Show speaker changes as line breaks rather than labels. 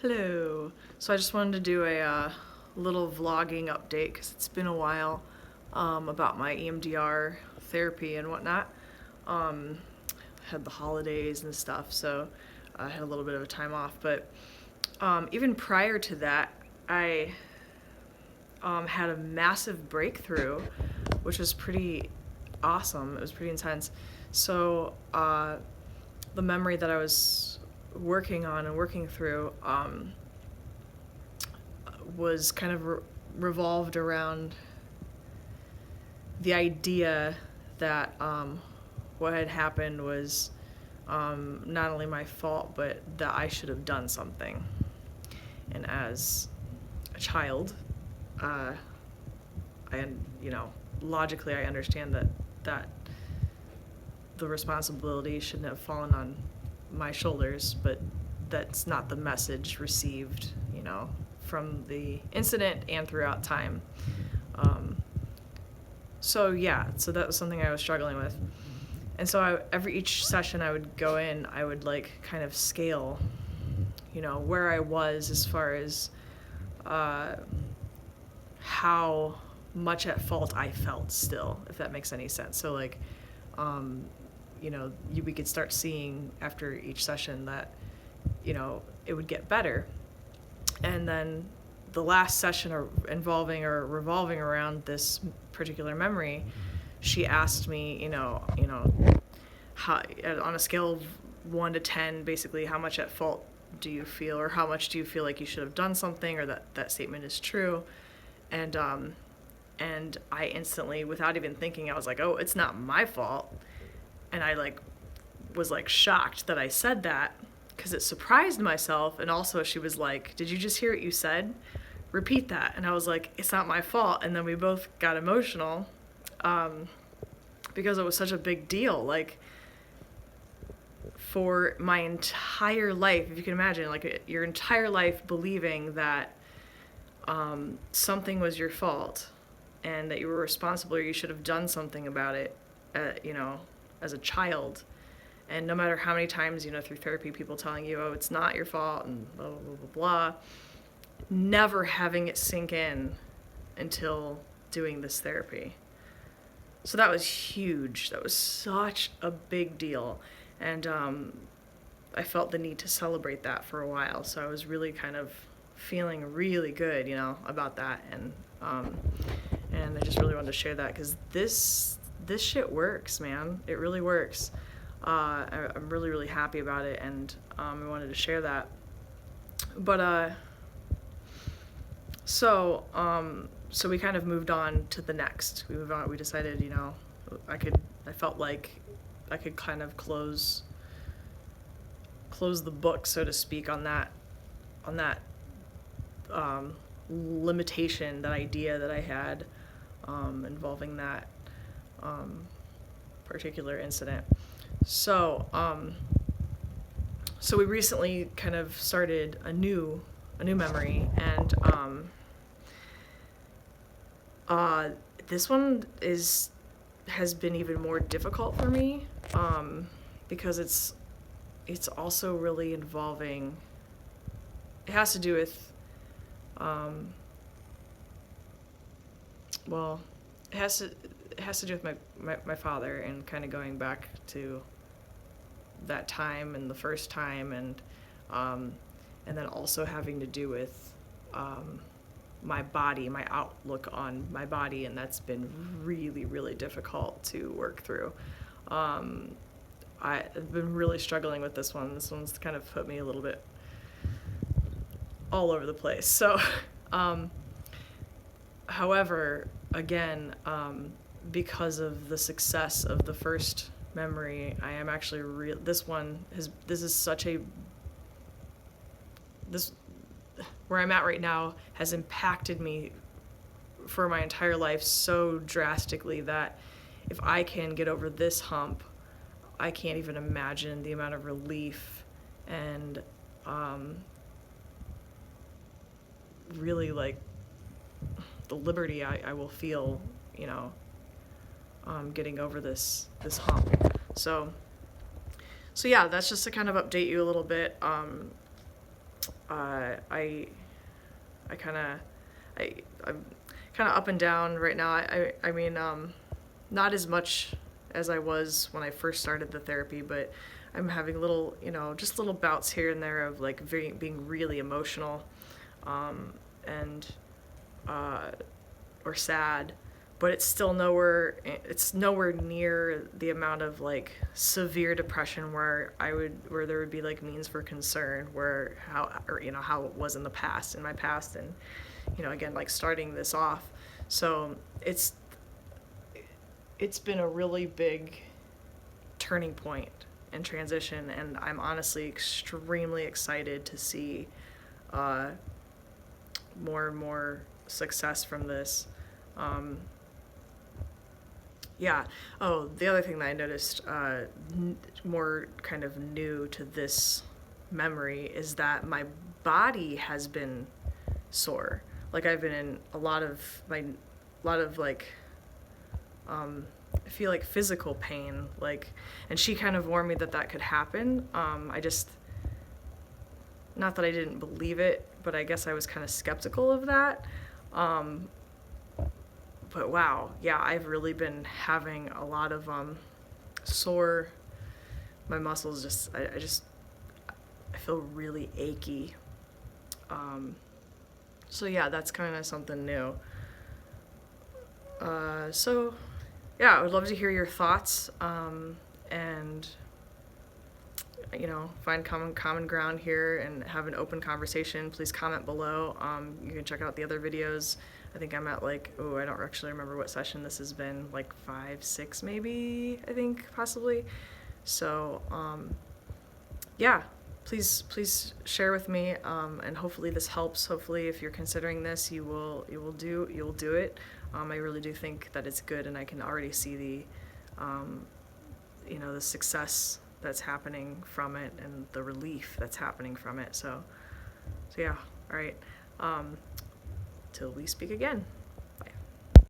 Hello. So I just wanted to do a little vlogging update because it's been a while about my EMDR therapy and whatnot. Had the holidays and stuff, so I had a little bit of a time off. But even prior to that, I had a massive breakthrough, which was pretty awesome. It was pretty intense. So the memory that I was working on and working through was kind of revolved around the idea that what had happened was not only my fault, but that I should have done something. And as a child, logically I understand that the responsibility shouldn't have fallen on my shoulders, but that's not the message received, from the incident and throughout time. So that was something I was struggling with. And so each session I would go in, I would kind of scale, where I was as far as how much at fault I felt still, if that makes any sense. So we could start seeing after each session that, it would get better. And then the last session revolving around this particular memory, she asked me, how, on a scale of 1 to 10, basically, how much at fault do you feel, or how much do you feel like you should have done something, or that statement is true? And I instantly, without even thinking, I was like, oh, it's not my fault. And I was shocked that I said that, because it surprised myself. And also she was like, did you just hear what you said? Repeat that. And I was like, it's not my fault. And then we both got emotional because it was such a big deal. For my entire life, if you can imagine, your entire life believing that something was your fault and that you were responsible, or you should have done something about it, as a child. And no matter how many times, through therapy, people telling you, oh, it's not your fault, and blah, blah, blah, blah, blah, never having it sink in until doing this therapy. So that was huge. That was such a big deal. And I felt the need to celebrate that for a while. So I was really kind of feeling really good, about that. And I just really wanted to share that, because this shit works, man. It really works. I'm really, really happy about it, and I wanted to share that. But so we kind of moved on to the next. We decided, I felt like I could kind of close the book, so to speak, on that limitation, that idea that I had involving that particular incident. So we recently kind of started a new memory, and this one has been even more difficult for me, because it's also really involving. It has to do with it has to do with my father, and kind of going back to that time and the first time, and then also having to do with my body, my outlook on my body, and that's been really, really difficult to work through. I've been really struggling with this one. This one's kind of put me a little bit all over the place. So, however, again, because of the success of the first memory, I am actually this where I'm at right now has impacted me for my entire life so drastically that if I can get over this hump, I can't even imagine the amount of relief and really the liberty I will feel, getting over this hump. So yeah, that's just to kind of update you a little bit. I kind of, I'm kind of up and down right now. I mean, not as much as I was when I first started the therapy, but I'm having little, just little bouts here and there of like being really emotional, and or sad, but it's nowhere near the amount of like severe depression where there would be like means for concern, how it was in my past, and again, like starting this off. So it's been a really big turning point and transition, and I'm honestly extremely excited to see more and more success from this. Yeah. Oh, the other thing that I noticed, more kind of new to this memory, is that my body has been sore. Like I've been in a lot of like, I feel like physical pain. Like, and she kind of warned me that could happen. I just, not that I didn't believe it, but I guess I was kind of skeptical of that. But wow, yeah, I've really been having a lot of sore. My muscles just, I feel really achy. So yeah, that's kind of something new. So yeah, I would love to hear your thoughts, and find common ground here and have an open conversation. Please comment below. You can check out the other videos. I think I'm at like, I don't actually remember what session this has been, like 5, 6 maybe, I think, possibly. So yeah, please share with me, and hopefully this helps. Hopefully if you're considering this, you'll do it. I really do think that it's good, and I can already see the success that's happening from it and the relief that's happening from it. So yeah, all right. Till we speak again.